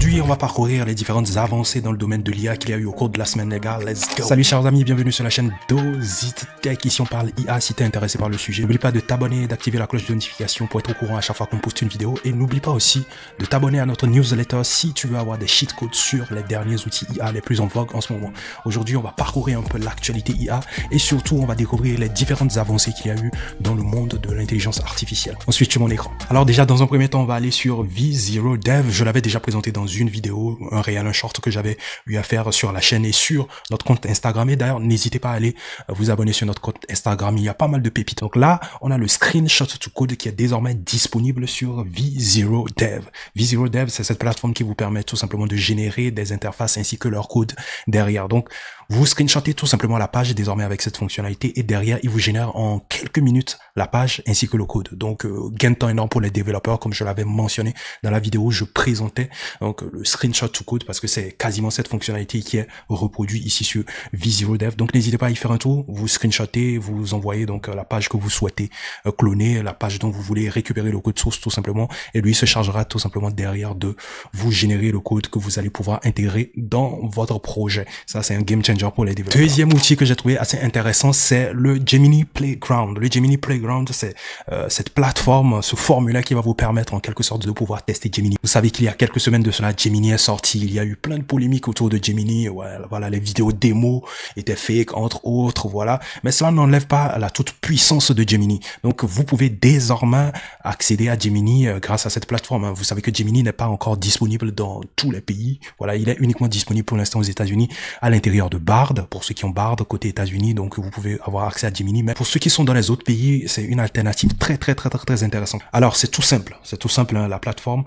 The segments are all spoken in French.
Aujourd'hui, on va parcourir les différentes avancées dans le domaine de l'IA qu'il y a eu au cours de la semaine, les gars. Let's go! Salut chers amis, bienvenue sur la chaîne DoZitTech. Ici on parle IA. Si t'es intéressé par le sujet, n'oublie pas de t'abonner et d'activer la cloche de notification pour être au courant à chaque fois qu'on poste une vidéo. Et n'oublie pas aussi de t'abonner à notre newsletter si tu veux avoir des cheat codes sur les derniers outils IA les plus en vogue en ce moment. Aujourd'hui, on va parcourir un peu l'actualité IA et surtout, on va découvrir les différentes avancées qu'il y a eu dans le monde de l'intelligence artificielle. Ensuite, sur mon écran. Alors déjà, dans un premier temps, on va aller sur V0Dev. Je l'avais déjà présenté dans une vidéo, un short que j'avais eu à faire sur la chaîne et sur notre compte Instagram. Et d'ailleurs, n'hésitez pas à aller vous abonner sur notre compte Instagram. Il y a pas mal de pépites. Donc là, on a le screenshot to code qui est désormais disponible sur V0Dev. V0Dev, c'est cette plateforme qui vous permet tout simplement de générer des interfaces ainsi que leur code derrière. Donc, vous screenshotez tout simplement la page désormais avec cette fonctionnalité et derrière, il vous génère en quelques minutes la page ainsi que le code. Donc, gain de temps énorme pour les développeurs, comme je l'avais mentionné dans la vidéo où je présentais donc le screenshot to code parce que c'est quasiment cette fonctionnalité qui est reproduite ici sur V0Dev. Donc, n'hésitez pas à y faire un tour. Vous screenshotez, vous envoyez donc la page que vous souhaitez cloner, la page dont vous voulez récupérer le code source tout simplement et lui se chargera tout simplement derrière de vous générer le code que vous allez pouvoir intégrer dans votre projet. Ça, c'est un game changer pour les développeurs. Deuxième outil que j'ai trouvé assez intéressant, c'est le Gemini Playground. Le Gemini Playground, c'est cette plateforme, ce formulaire qui va vous permettre en quelque sorte de pouvoir tester Gemini. Vous savez qu'il y a quelques semaines de cela, Gemini est sorti. Il y a eu plein de polémiques autour de Gemini. Ouais, voilà, les vidéos démos étaient fake, entre autres, voilà. Mais cela n'enlève pas la toute puissance de Gemini. Donc, vous pouvez désormais accéder à Gemini grâce à cette plateforme. Vous savez que Gemini n'est pas encore disponible dans tous les pays. Voilà, il est uniquement disponible pour l'instant aux États-Unis, à l'intérieur de Bard, pour ceux qui ont Bard côté États-Unis, donc vous pouvez avoir accès à Gemini. Mais pour ceux qui sont dans les autres pays, c'est une alternative très intéressante. Alors c'est tout simple, hein, la plateforme.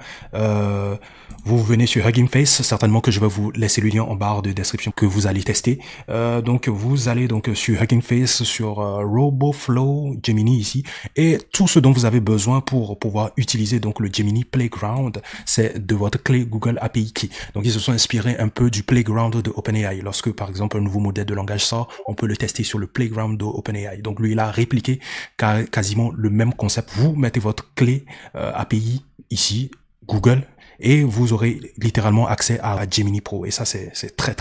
Vous venez sur Hugging Face, certainement que je vais vous laisser le lien en barre de description que vous allez tester. Donc vous allez donc sur Hugging Face, sur RoboFlow Gemini ici, et tout ce dont vous avez besoin pour pouvoir utiliser donc le Gemini Playground, c'est de votre clé Google API Key. Donc ils se sont inspirés un peu du Playground de OpenAI. Lorsque par exemple un nouveau modèle de langage sort, on peut le tester sur le Playground de OpenAI. Donc lui il a répliqué quasiment le même concept. Vous mettez votre clé API ici, Google, et vous aurez littéralement accès à Gemini Pro. Et ça, c'est très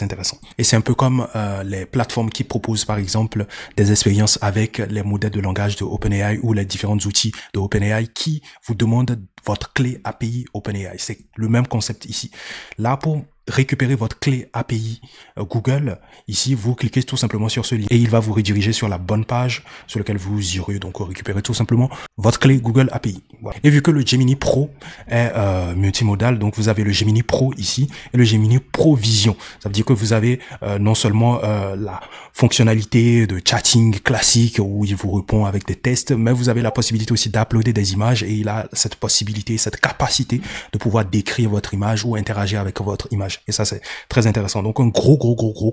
intéressant. Et c'est un peu comme les plateformes qui proposent, par exemple, des expériences avec les modèles de langage de OpenAI ou les différents outils de OpenAI qui vous demandent votre clé API OpenAI. C'est le même concept ici. Là, pour récupérer votre clé API Google, ici vous cliquez tout simplement sur ce lien et il va vous rediriger sur la bonne page sur laquelle vous irez donc récupérer tout simplement votre clé Google API. Voilà. Et vu que le Gemini Pro est multimodal, donc vous avez le Gemini Pro ici et le Gemini Pro Vision. Ça veut dire que vous avez non seulement la fonctionnalité de chatting classique où il vous répond avec des tests, mais vous avez la possibilité aussi d'uploader des images et il a cette possibilité, cette capacité de pouvoir décrire votre image ou interagir avec votre image. Et ça, c'est très intéressant. Donc, un gros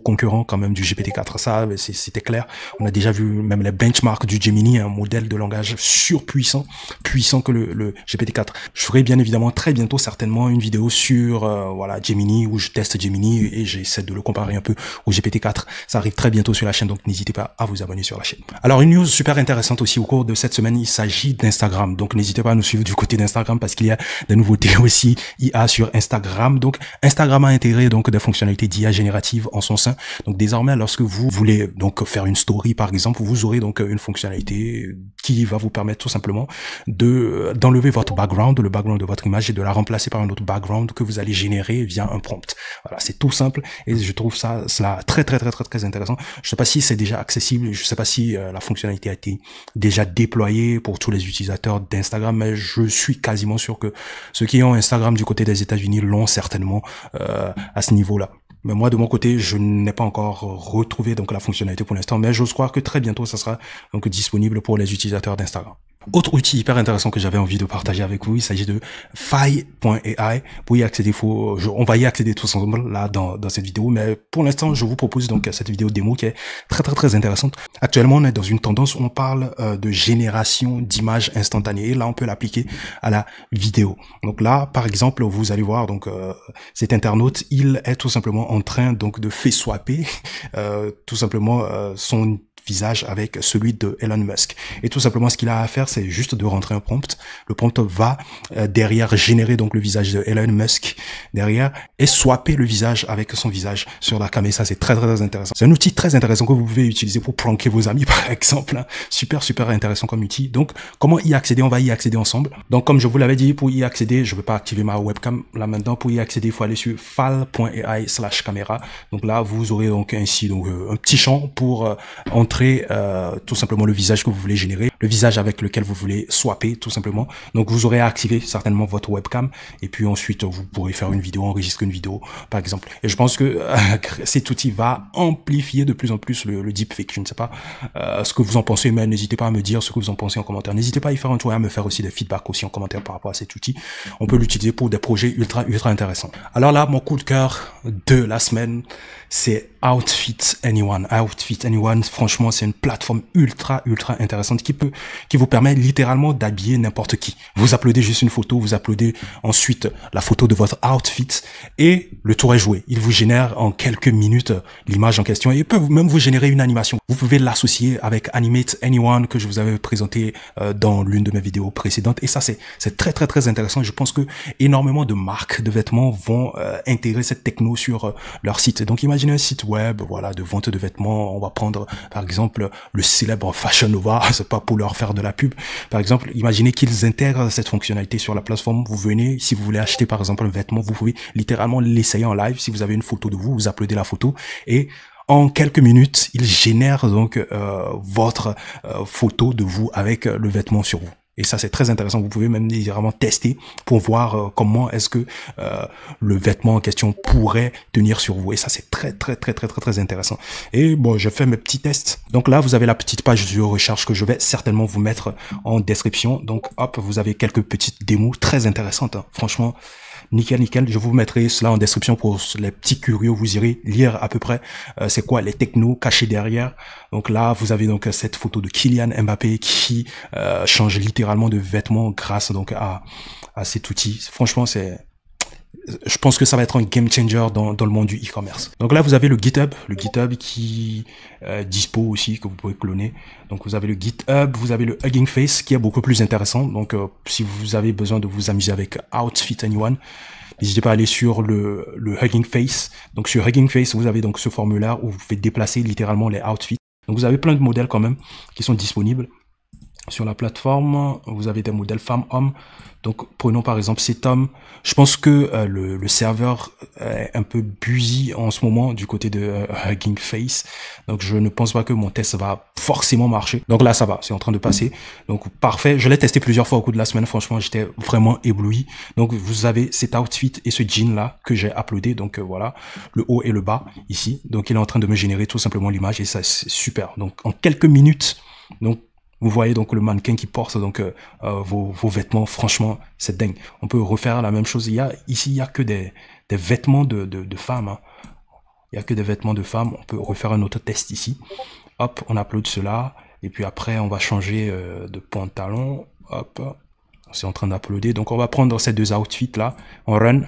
concurrent quand même du GPT-4. Ça, c'était clair. On a déjà vu même les benchmarks du Gemini, un modèle de langage surpuissant, puissant que le GPT-4. Je ferai bien évidemment très bientôt certainement une vidéo sur voilà Gemini où je teste Gemini et j'essaie de le comparer un peu au GPT-4. Ça arrive très bientôt sur la chaîne, donc n'hésitez pas à vous abonner sur la chaîne. Alors, une news super intéressante aussi au cours de cette semaine, il s'agit d'Instagram. Donc, n'hésitez pas à nous suivre du côté d'Instagram parce qu'il y a des nouveautés aussi IA sur Instagram. Donc, Instagram a intégré donc des fonctionnalités d'IA générative en son sein. Donc désormais, lorsque vous voulez donc faire une story par exemple, vous aurez donc une fonctionnalité qui va vous permettre tout simplement d'enlever votre background, le background de votre image et de la remplacer par un autre background que vous allez générer via un prompt. Voilà, c'est tout simple et je trouve cela très intéressant. Je sais pas si c'est déjà accessible, je sais pas si la fonctionnalité a été déjà déployée pour tous les utilisateurs d'Instagram, mais je suis quasiment sûr que ceux qui ont Instagram du côté des États-Unis l'ont certainement à ce niveau-là. Mais moi, de mon côté, je n'ai pas encore retrouvé donc la fonctionnalité pour l'instant, mais j'ose croire que très bientôt, ça sera donc disponible pour les utilisateurs d'Instagram. Autre outil hyper intéressant que j'avais envie de partager avec vous, il s'agit de Fi.ai. Pour y accéder, on va y accéder tous ensemble là dans cette vidéo, mais pour l'instant, je vous propose donc cette vidéo démo qui est très intéressante. Actuellement, on est dans une tendance où on parle de génération d'images instantanées. Et là, on peut l'appliquer à la vidéo. Donc là, par exemple, vous allez voir donc cet internaute, il est tout simplement en train donc de face swapper tout simplement son visage avec celui de Elon Musk. Et tout simplement, ce qu'il a à faire, c'est juste de rentrer un prompt. Le prompt va derrière générer donc le visage de Elon Musk derrière et swapper le visage avec son visage sur la caméra. Ça, c'est très, très intéressant. C'est un outil très intéressant que vous pouvez utiliser pour planquer vos amis, par exemple. Hein. Super, super intéressant comme outil. Donc, comment y accéder? On va y accéder ensemble. Donc, comme je vous l'avais dit, pour y accéder, je ne vais pas activer ma webcam là maintenant. Pour y accéder, il faut aller sur fal.ai/caméra. Donc là, vous aurez donc ainsi donc un petit champ pour entrer tout simplement le visage que vous voulez générer, le visage avec lequel vous voulez swapper tout simplement. Donc vous aurez à activer certainement votre webcam et puis ensuite vous pourrez faire une vidéo, enregistrer une vidéo par exemple. Et je pense que cet outil va amplifier de plus en plus le deepfake. Je ne sais pas ce que vous en pensez, mais n'hésitez pas à me dire ce que vous en pensez en commentaire. N'hésitez pas à y faire un tour et à me faire aussi des feedbacks aussi en commentaire par rapport à cet outil. On peut l'utiliser pour des projets ultra intéressants. Alors là, mon coup de cœur de la semaine, c'est Outfit Anyone. Outfit Anyone, franchement, c'est une plateforme ultra intéressante qui vous permet littéralement d'habiller n'importe qui. Vous uploadez juste une photo, vous uploadez ensuite la photo de votre outfit et le tour est joué. Il vous génère en quelques minutes l'image en question et il peut même vous générer une animation. Vous pouvez l'associer avec Animate Anyone que je vous avais présenté dans l'une de mes vidéos précédentes et ça c'est très intéressant. Je pense que énormément de marques de vêtements vont intégrer cette techno sur leur site. Donc imaginez un site web, voilà, de vente de vêtements. On va prendre par exemple le célèbre Fashion Nova, c'est pas pour leur faire de la pub. Par exemple, imaginez qu'ils intègrent cette fonctionnalité sur la plateforme. Vous venez, si vous voulez acheter par exemple un vêtement, vous pouvez littéralement l'essayer en live. Si vous avez une photo de vous, vous uploadez la photo et en quelques minutes, il génère donc votre photo de vous avec le vêtement sur vous. Et ça, c'est très intéressant. Vous pouvez même vraiment tester pour voir comment est-ce que le vêtement en question pourrait tenir sur vous. Et ça, c'est très intéressant. Et bon, je fais mes petits tests. Donc là, vous avez la petite page de recherche que je vais certainement vous mettre en description. Donc hop, vous avez quelques petites démos très intéressantes. Hein. Franchement, nickel. Je vous mettrai cela en description pour les petits curieux. Vous irez lire à peu près c'est quoi les technos cachés derrière. Donc là, vous avez donc cette photo de Kylian Mbappé qui change littéralement de vêtements grâce donc à cet outil. Franchement, je pense que ça va être un game changer dans le monde du e-commerce. Donc là, vous avez le GitHub qui dispo aussi, que vous pouvez cloner. Donc vous avez le GitHub, vous avez le Hugging Face qui est beaucoup plus intéressant. Donc si vous avez besoin de vous amuser avec Outfit Anyone, n'hésitez pas à aller sur le Hugging Face. Donc sur Hugging Face, vous avez donc ce formulaire où vous pouvez déplacer littéralement les outfits. Donc vous avez plein de modèles quand même qui sont disponibles. Sur la plateforme, vous avez des modèles femmes-hommes. Donc, prenons par exemple cet homme. Je pense que le serveur est un peu busy en ce moment du côté de Hugging Face. Donc, je ne pense pas que mon test va forcément marcher. Donc là, ça va, c'est en train de passer. Donc, parfait. Je l'ai testé plusieurs fois au cours de la semaine. Franchement, j'étais vraiment ébloui. Donc, vous avez cet outfit et ce jean-là que j'ai uploadé. Donc, voilà, le haut et le bas ici. Donc, il est en train de me générer tout simplement l'image et ça, c'est super. Donc, en quelques minutes, donc, vous voyez donc le mannequin qui porte donc vos vêtements. Franchement, c'est dingue. On peut refaire la même chose. Ici, il y a que des vêtements de femmes. Hein. Il y a que des vêtements de femmes. On peut refaire un autre test ici. Hop, on upload cela. Et puis après, on va changer de pantalon. Hop, c'est en train d'uploader. Donc, on va prendre ces deux outfits là. On run.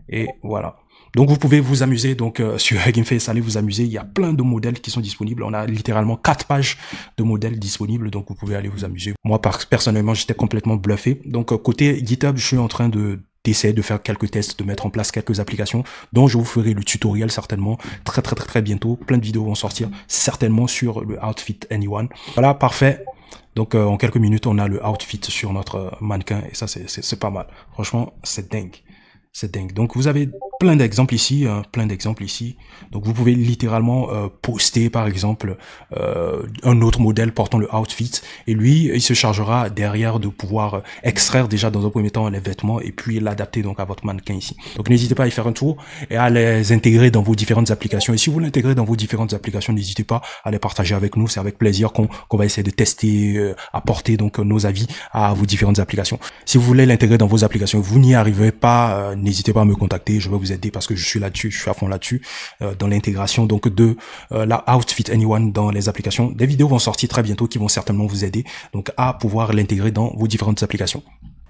Et voilà. Donc vous pouvez vous amuser donc sur Hugging Face, allez vous amuser, il y a plein de modèles qui sont disponibles, on a littéralement 4 pages de modèles disponibles, donc vous pouvez aller vous amuser. Moi personnellement, j'étais complètement bluffé. Donc côté GitHub, je suis en train d'essayer de faire quelques tests, de mettre en place quelques applications dont je vous ferai le tutoriel certainement très bientôt. Plein de vidéos vont sortir certainement sur le Outfit Anyone. Voilà, parfait. Donc en quelques minutes, on a le outfit sur notre mannequin et ça c'est pas mal. Franchement, c'est dingue. C'est dingue. Donc vous avez plein d'exemples ici, Donc vous pouvez littéralement poster par exemple un autre modèle portant le outfit et lui il se chargera derrière de pouvoir extraire déjà dans un premier temps les vêtements et puis l'adapter donc à votre mannequin ici. Donc n'hésitez pas à y faire un tour et à les intégrer dans vos différentes applications. Et si vous l'intégrez dans vos différentes applications, n'hésitez pas à les partager avec nous. C'est avec plaisir qu'on va essayer de tester, apporter donc nos avis à vos différentes applications. Si vous voulez l'intégrer dans vos applications, vous n'y arrivez pas, n'hésitez pas à me contacter, je vais vous aider parce que je suis là-dessus, je suis à fond là-dessus, dans l'intégration donc de la Outfit Anyone dans les applications. Des vidéos vont sortir très bientôt qui vont certainement vous aider donc à pouvoir l'intégrer dans vos différentes applications.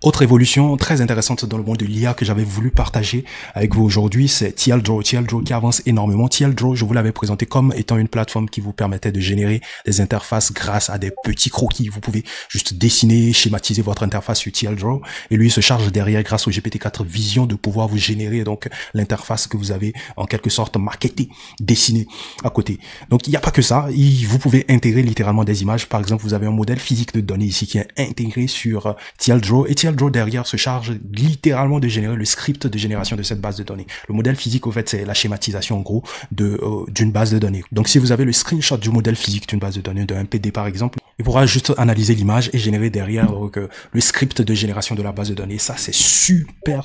Autre évolution très intéressante dans le monde de l'IA que j'avais voulu partager avec vous aujourd'hui, c'est TLDraw. TLDraw qui avance énormément. TLDraw, je vous l'avais présenté comme étant une plateforme qui vous permettait de générer des interfaces grâce à des petits croquis. Vous pouvez juste dessiner, schématiser votre interface sur TLDraw et lui se charge derrière grâce au GPT-4 Vision de pouvoir vous générer donc l'interface que vous avez en quelque sorte maquettée, dessinée à côté. Donc il n'y a pas que ça, vous pouvez intégrer littéralement des images. Par exemple, vous avez un modèle physique de données ici qui est intégré sur TLDraw et TLDraw derrière se charge littéralement de générer le script de génération de cette base de données. Le modèle physique, au fait, c'est la schématisation en gros d'une base de données. Donc si vous avez le screenshot du modèle physique d'une base de données, d'un PD par exemple, il pourra juste analyser l'image et générer derrière donc, le script de génération de la base de données. Ça, c'est super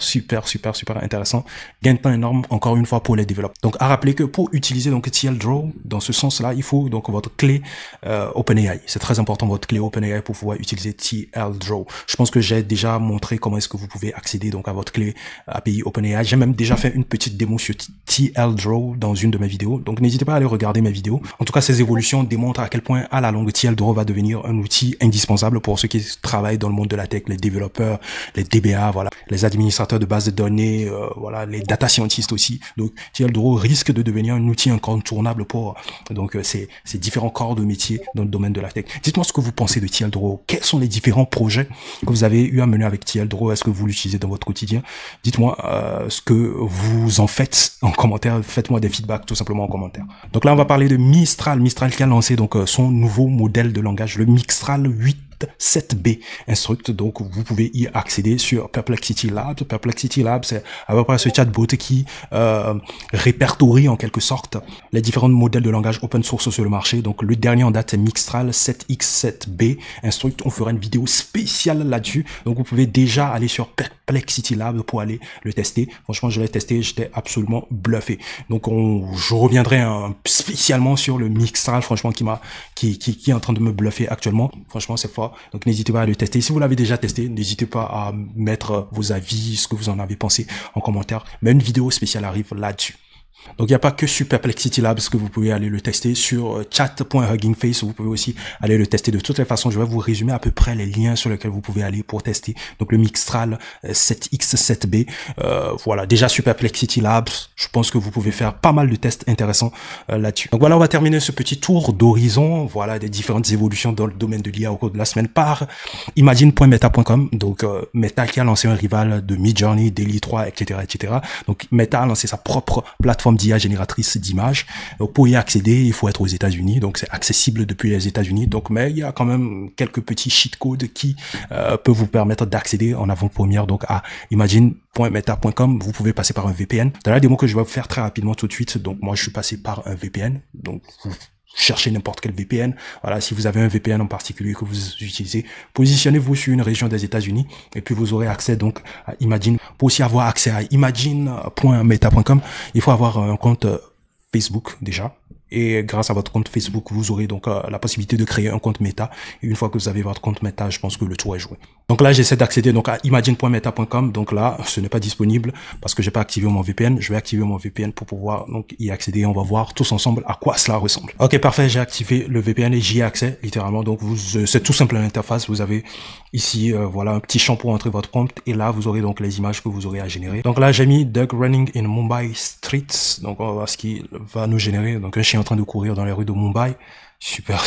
intéressant. Gain de temps énorme, encore une fois, pour les développeurs. Donc, à rappeler que pour utiliser donc TLDraw, dans ce sens-là, il faut donc votre clé OpenAI. C'est très important, votre clé OpenAI pour pouvoir utiliser TLDraw. Je pense que j'ai déjà montré comment est-ce que vous pouvez accéder donc à votre clé API OpenAI. J'ai même déjà fait une petite démo sur TLDraw dans une de mes vidéos. Donc, n'hésitez pas à aller regarder mes vidéos. En tout cas, ces évolutions démontrent à quel point, à la longue, TLDraw va devenir un outil indispensable pour ceux qui travaillent dans le monde de la tech, les développeurs, les DBA, voilà, les administrateurs de bases de données, voilà, les data scientists aussi. Donc, TLDraw risque de devenir un outil incontournable pour donc ces différents corps de métier dans le domaine de la tech. Dites-moi ce que vous pensez de TLDraw. Quels sont les différents projets que vous avez eu à mener avec TLDraw? Est-ce que vous l'utilisez dans votre quotidien? Dites-moi ce que vous en faites en commentaire. Faites-moi des feedbacks tout simplement en commentaire. Donc là, on va parler de Mistral. Mistral qui a lancé donc son nouveau modèle de langage, le Mistral 8.7b Instruct. Donc vous pouvez y accéder sur Perplexity Labs. Perplexity Labs, c'est à peu près ce chatbot qui répertorie en quelque sorte les différents modèles de langage open source sur le marché. Donc le dernier en date c'est Mistral 7x7b Instruct. On fera une vidéo spéciale là-dessus. Donc vous pouvez déjà aller sur Perplexity Labs pour aller le tester. Franchement, je l'ai testé, j'étais absolument bluffé. Donc je reviendrai spécialement sur le Mistral, franchement qui est en train de me bluffer actuellement. Franchement, c'est fort. Donc n'hésitez pas à le tester. Si vous l'avez déjà testé, n'hésitez pas à mettre vos avis, ce que vous en avez pensé en commentaire. Mais une vidéo spéciale arrive là-dessus. Donc il n'y a pas que sur Perplexity Labs que vous pouvez aller le tester, sur chat.huggingface vous pouvez aussi aller le tester. De toutes les façons, je vais vous résumer à peu près les liens sur lesquels vous pouvez aller pour tester donc le Mistral 7x7b. Voilà, déjà sur Perplexity Labs, je pense que vous pouvez faire pas mal de tests intéressants là-dessus. Donc voilà, on va terminer ce petit tour d'horizon, voilà, des différentes évolutions dans le domaine de l'IA au cours de la semaine par imagine.meta.com. Donc Meta qui a lancé un rival de Midjourney, Daily 3, etc. Donc Meta a lancé sa propre plateforme d'IA génératrice d'images. Donc pour y accéder, il faut être aux États-Unis. Donc c'est accessible depuis les États-Unis. Donc mais il y a quand même quelques petits cheat codes qui peuvent vous permettre d'accéder en avant-première donc à imagine.meta.com. Vous pouvez passer par un VPN. Dans la démo que je vais vous faire très rapidement tout de suite. Donc moi je suis passé par un VPN. Donc vous cherchez n'importe quel VPN. Voilà, si vous avez un VPN en particulier que vous utilisez, positionnez-vous sur une région des États-Unis et puis vous aurez accès donc à Imagine. Pour aussi avoir accès à imagine.meta.com, il faut avoir un compte Facebook déjà. Et grâce à votre compte Facebook, vous aurez donc la possibilité de créer un compte Meta. Et une fois que vous avez votre compte Meta, je pense que le tour est joué. Donc là, j'essaie d'accéder donc à imagine.meta.com. Donc là, ce n'est pas disponible parce que j'ai pas activé mon VPN. Je vais activer mon VPN pour pouvoir donc y accéder. On va voir tous ensemble à quoi cela ressemble. Ok, parfait. J'ai activé le VPN et j'y ai accès littéralement. Donc c'est tout simple l'interface. Vous avez ici voilà un petit champ pour entrer votre compte et là vous aurez donc les images que vous aurez à générer. Donc là, j'ai mis Dog Running in Mumbai Streets. Donc on va voir ce qu'il va nous générer. Donc un chien en train de courir dans les rues de Mumbai. Super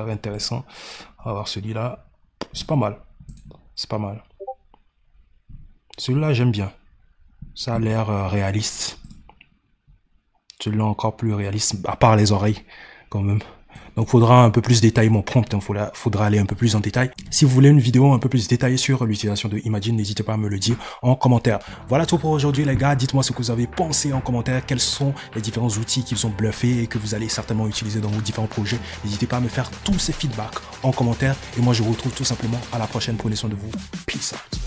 intéressant. On va voir celui-là. C'est pas mal. C'est pas mal. Celui-là, j'aime bien. Ça a l'air réaliste. Celui-là encore plus réaliste, à part les oreilles, quand même. Donc, faudra un peu plus détailler mon prompt. Hein. Faudra aller un peu plus en détail. Si vous voulez une vidéo un peu plus détaillée sur l'utilisation de Imagine, n'hésitez pas à me le dire en commentaire. Voilà tout pour aujourd'hui, les gars. Dites-moi ce que vous avez pensé en commentaire. Quels sont les différents outils qui vous ont bluffé et que vous allez certainement utiliser dans vos différents projets. N'hésitez pas à me faire tous ces feedbacks en commentaire. Et moi, je vous retrouve tout simplement à la prochaine. Prenez soin de vous. Peace out.